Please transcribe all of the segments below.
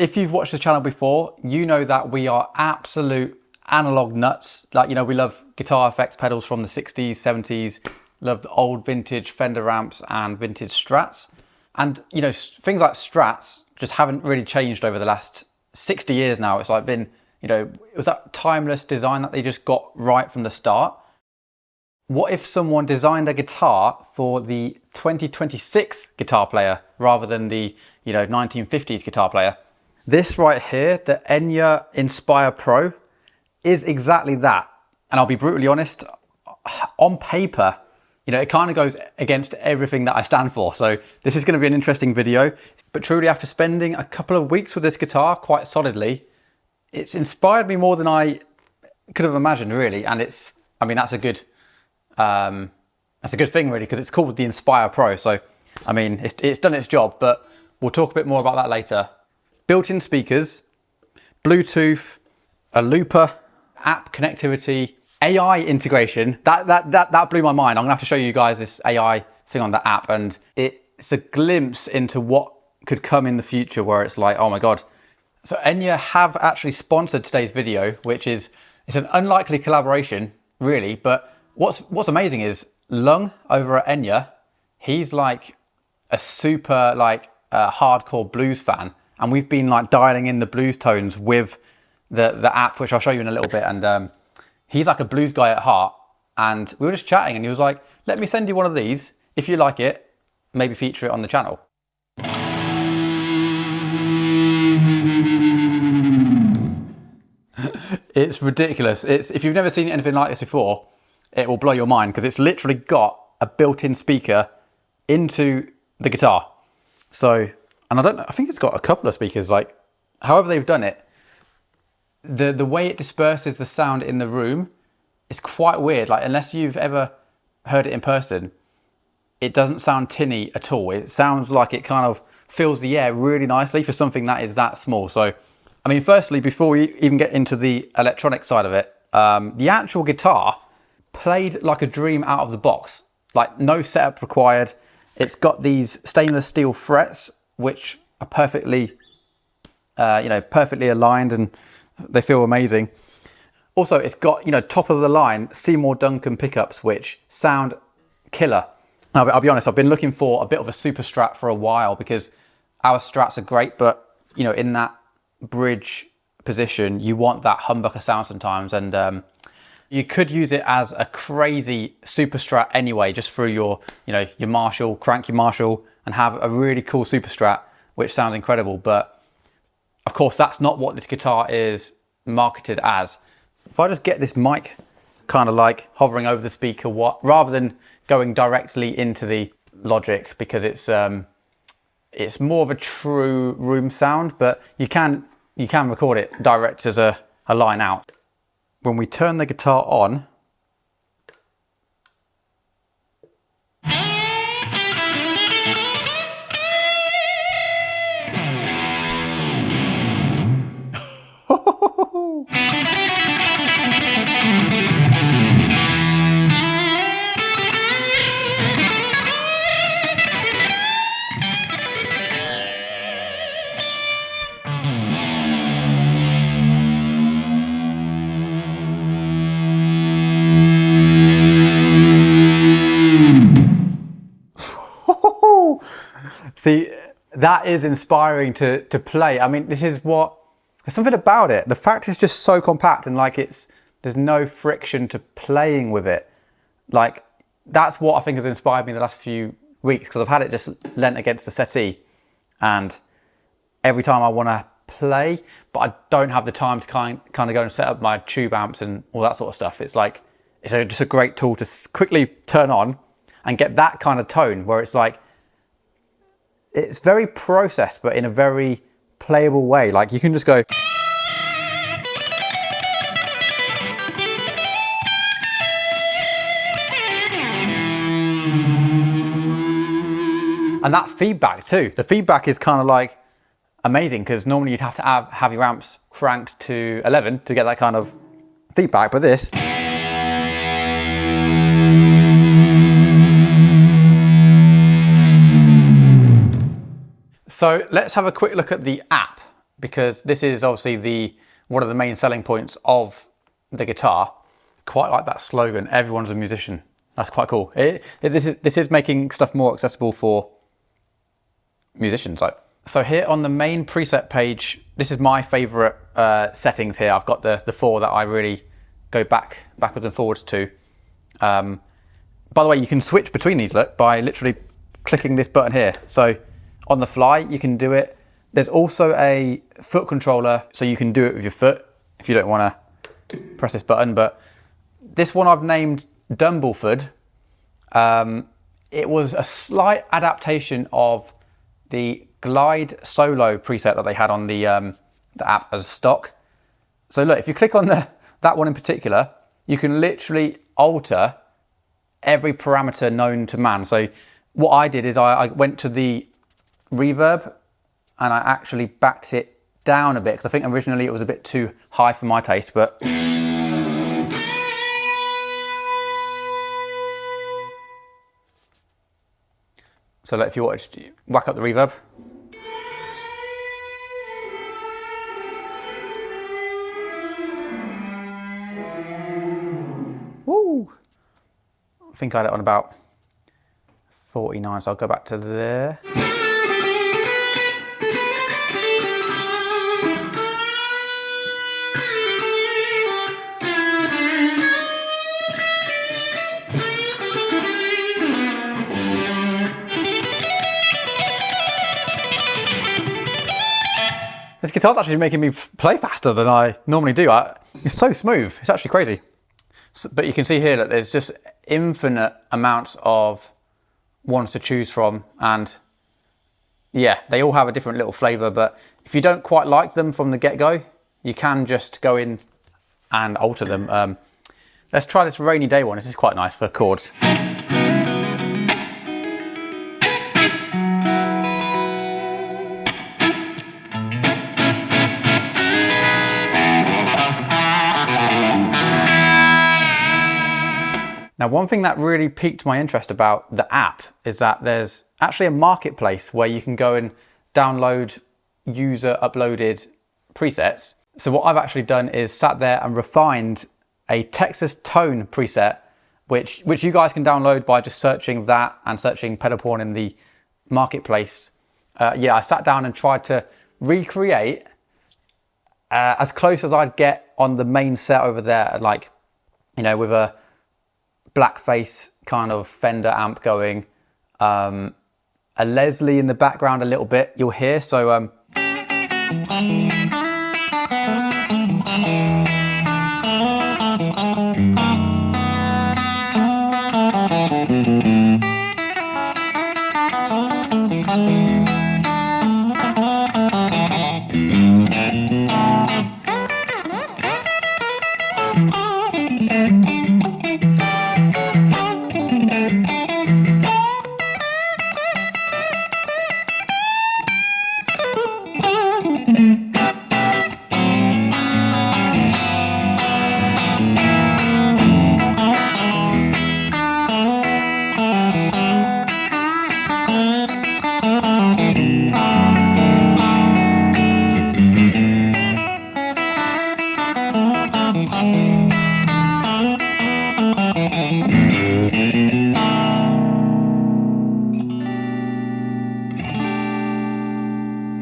If you've watched the channel before, you know that we are absolute analog nuts. Like, you know, we love guitar effects pedals from the 60s, 70s, love the old vintage Fender amps and vintage Strats. And, you know, things like Strats just haven't really changed over the last 60 years now. It's like been, you know, it was that timeless design that they just got right from the start. What if someone designed a guitar for the 2026 guitar player rather than the, you know, 1950s guitar player? This right here, the Enya Inspire Pro, is exactly that. And I'll be brutally honest, on paper, you know, it kind of goes against everything that I stand for. So this is going to be an interesting video. But truly, after spending a couple of weeks with this guitar quite solidly, it's inspired me more than I could have imagined, really. And it's, I mean, that's a good thing, really, because it's called the Inspire Pro. So, I mean, it's done its job, but we'll talk a bit more about that later. Built-in speakers, Bluetooth, a looper, app connectivity, AI integration. That blew my mind. I'm gonna have to show you guys this AI thing on the app, and it's a glimpse into what could come in the future where it's like, oh my God. So Enya have actually sponsored today's video, which is, it's an unlikely collaboration, really, but what's amazing is Lung over at Enya, he's like a super hardcore blues fan. And we've been like dialing in the blues tones with the app, which I'll show you in a little bit. And he's like a blues guy at heart. And we were just chatting and he was like, let me send you one of these. If you like it, maybe feature it on the channel. It's ridiculous. If you've never seen anything like this before, it will blow your mind because it's literally got a built-in speaker into the guitar. So, and I think it's got a couple of speakers, like, however they've done it, the way it disperses the sound in the room is quite weird. Like, unless you've ever heard it in person, it doesn't sound tinny at all. It sounds like it kind of fills the air really nicely for something that is that small. So, I mean, firstly, before we even get into the electronic side of it, the actual guitar played like a dream out of the box. Like, no setup required. It's got these stainless steel frets, which are perfectly, perfectly aligned, and they feel amazing. Also, it's got, you know, top of the line Seymour Duncan pickups, which sound killer. Now, I'll be honest, I've been looking for a bit of a super Strat for a while because our Strats are great, but, you know, in that bridge position, you want that humbucker sound sometimes, and you could use it as a crazy super Strat anyway, just through your, you know, your Marshall, crank your Marshall, and have a really cool super Strat, which sounds incredible. But of course, that's not what this guitar is marketed as. If I just get this mic kind of like hovering over the speaker, rather than going directly into the Logic, because it's more of a true room sound, but you can record it direct as a line out. When we turn the guitar on, see, that is inspiring to play. I mean, there's something about it. The fact it's just so compact and like there's no friction to playing with it. Like, that's what I think has inspired me the last few weeks, because I've had it just lent against the settee, and every time I want to play, but I don't have the time to kind of go and set up my tube amps and all that sort of stuff. It's like, it's just a great tool to quickly turn on and get that kind of tone where it's like, it's very processed, but in a very playable way. Like, you can just go. And that feedback too. The feedback is kind of like amazing, because normally you'd have to have your amps cranked to 11 to get that kind of feedback, but this. So let's have a quick look at the app. because this is obviously one of the main selling points of the guitar. Quite like that slogan, everyone's a musician. That's quite cool. This is making stuff more accessible for musicians. So here on the main preset page, this is my favorite settings here. I've got the 4 that I really go backwards and forwards to. By the way, you can switch between these, look, by literally clicking this button here. So on the fly, you can do it. There's also a foot controller, so you can do it with your foot if you don't want to press this button. But this one I've named Dumbleford. It was a slight adaptation of the Glide Solo preset that they had on the app as stock. So look, if you click on that one in particular, you can literally alter every parameter known to man. So what I did is I went to the reverb and I actually backed it down a bit, because I think originally it was a bit too high for my taste, but so like if you wanted to whack up the reverb. Woo! I think I had it on about 49, so I'll go back to there. This guitar's actually making me play faster than I normally do. It's so smooth, it's actually crazy. But you can see here that there's just infinite amounts of ones to choose from, and yeah, they all have a different little flavor, but if you don't quite like them from the get-go, you can just go in and alter them. Let's try this Rainy Day one. This is quite nice for chords. Now, one thing that really piqued my interest about the app is that there's actually a marketplace where you can go and download user uploaded presets. So what I've actually done is sat there and refined a Texas Tone preset, which you guys can download by just searching that and searching pedal porn in the marketplace. Yeah, I sat down and tried to recreate as close as I'd get on the main set over there, like, you know, with a blackface kind of Fender amp going, a Leslie in the background a little bit, you'll hear. So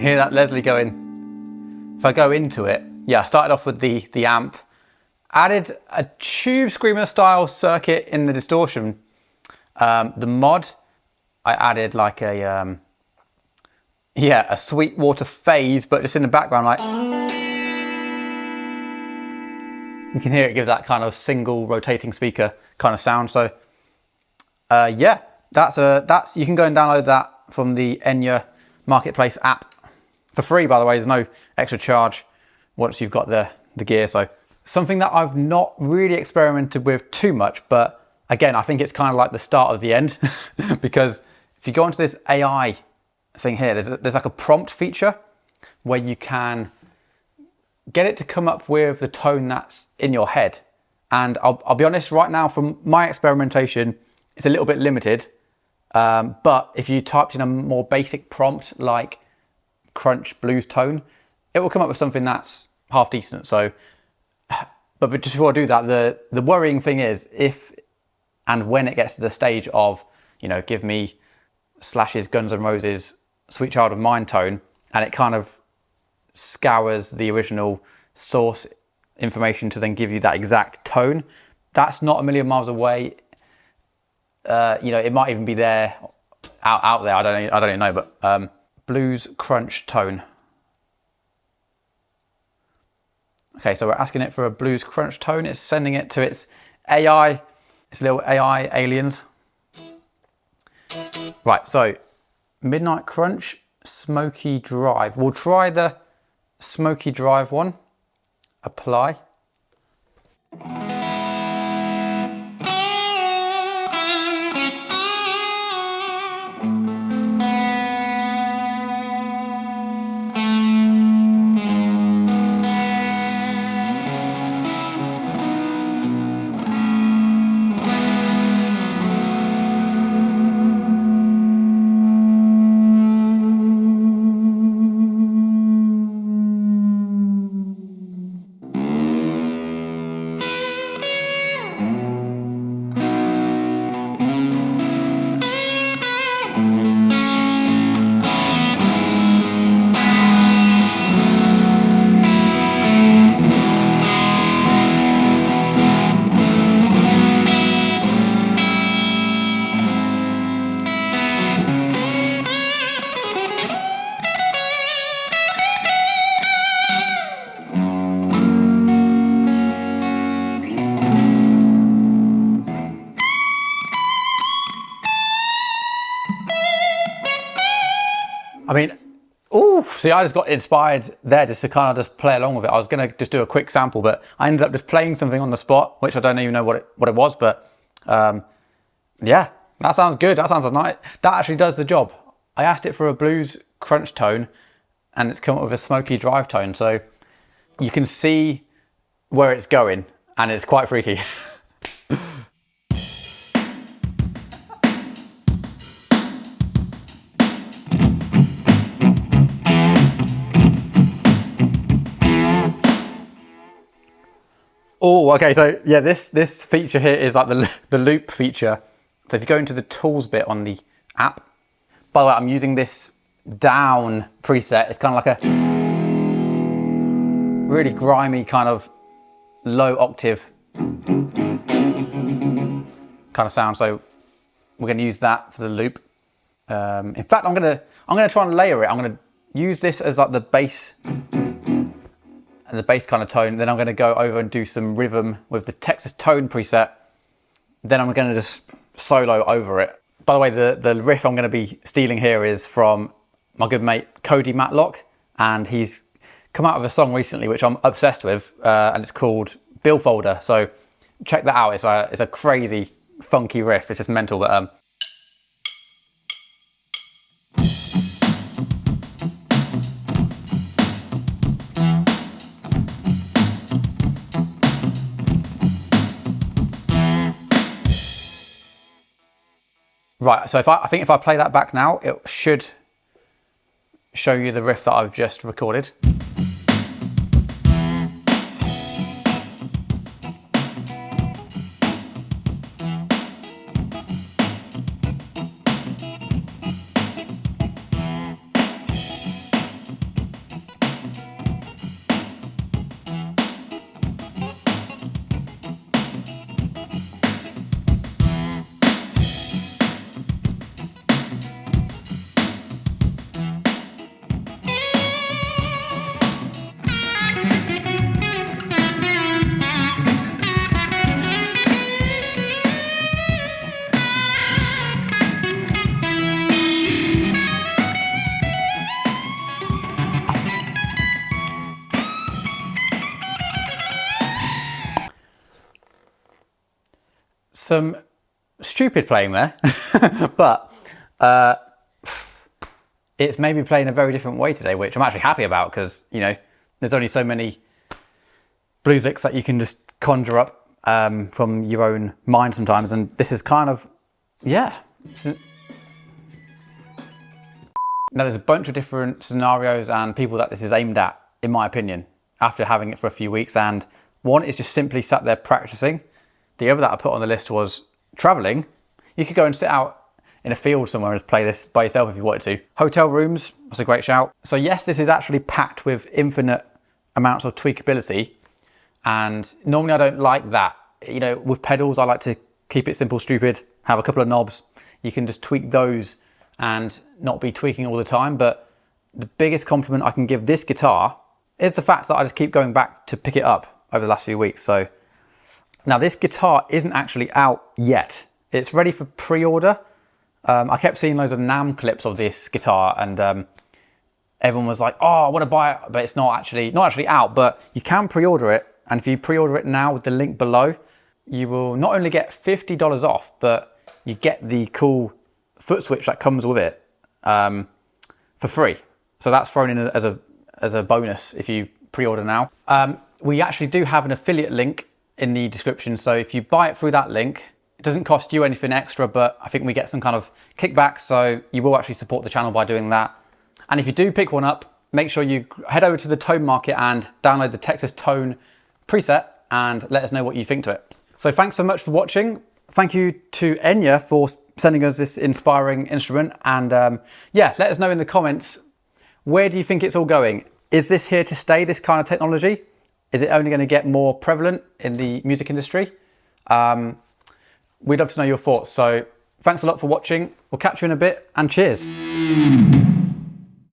hear that Leslie going. If I go into it, yeah, I started off with the amp, added a Tube Screamer style circuit in the distortion. The mod, I added like a Sweetwater phase, but just in the background, like you can hear it gives that kind of single rotating speaker kind of sound. So yeah, that's you can go and download that from the Enya Marketplace app for free, by the way. There's no extra charge once you've got the gear. So something that I've not really experimented with too much, but again, I think it's kind of like the start of the end because if you go onto this AI thing here, there's like a prompt feature where you can get it to come up with the tone that's in your head. And I'll be honest, right now, from my experimentation, it's a little bit limited. But if you typed in a more basic prompt like crunch blues tone, it will come up with something that's half decent. So, but just before I do that, the worrying thing is if and when it gets to the stage of, you know, give me Slash's Guns N' Roses Sweet Child of Mine tone, and it kind of scours the original source information to then give you that exact tone. That's not a million miles away. You know, it might even be there, out there. I don't even know. But blues crunch tone. Okay, so we're asking it for a blues crunch tone. It's sending it to its AI, its little AI aliens. Right, so Midnight Crunch, Smoky Drive. We'll try the Smoky Drive one. Apply. I mean, oh, see, I just got inspired there just to kind of just play along with it. I was going to just do a quick sample, but I ended up just playing something on the spot, which I don't even know what it was, but yeah, that sounds good. That sounds nice. That actually does the job. I asked it for a blues crunch tone, and it's come up with a smoky drive tone, so you can see where it's going, and it's quite freaky. Oh, okay, so yeah, this feature here is like the loop feature. So if you go into the tools bit on the app, by the way, I'm using this down preset. It's kind of like a really grimy kind of low octave kind of sound. So we're going to use that for the loop. In fact, I'm gonna try and layer it. I'm going to use this as like the bass. And the bass kind of tone. Then I'm going to go over and do some rhythm with the Texas Tone preset. Then I'm going to just solo over it. By the way, the riff I'm going to be stealing here is from my good mate Cody Matlock, and he's come out with a song recently which I'm obsessed with, and it's called Bill Folder. So check that out. It's a crazy funky riff. It's just mental, but right, so I think if I play that back now, it should show you the riff that I've just recorded. Some stupid playing there, but it's maybe playing a very different way today, which I'm actually happy about because, you know, there's only so many blues licks that you can just conjure up from your own mind sometimes, and this is kind of, yeah. Now there's a bunch of different scenarios and people that this is aimed at. in my opinion, after having it for a few weeks. And one is just simply sat there practicing. The other that I put on the list was traveling. You could go and sit out in a field somewhere and just play this by yourself if you wanted to. Hotel rooms, that's a great shout. So yes, this is actually packed with infinite amounts of tweakability. And normally I don't like that. You know, with pedals, I like to keep it simple, stupid, have a couple of knobs. You can just tweak those and not be tweaking all the time. But the biggest compliment I can give this guitar is the fact that I just keep going back to pick it up over the last few weeks. So now this guitar isn't actually out yet. It's ready for pre-order. I kept seeing loads of NAMM clips of this guitar, and everyone was like, "Oh, I want to buy it," but it's not actually out. But you can pre-order it, and if you pre-order it now with the link below, you will not only get $50 off, but you get the cool foot switch that comes with it for free. So that's thrown in as a bonus if you pre-order now. We actually do have an affiliate link in the description, so if you buy it through that link, it doesn't cost you anything extra, but I think we get some kind of kickback, so you will actually support the channel by doing that. And if you do pick one up, make sure you head over to the Tone Market and download the Texas Tone preset and let us know what you think to it. So thanks so much for watching. Thank you to Enya for sending us this inspiring instrument. And yeah, let us know in the comments, where do you think it's all going? Is this here to stay, this kind of technology? Is it only going to get more prevalent in the music industry? We'd love to know your thoughts. So thanks a lot for watching. We'll catch you in a bit, and cheers.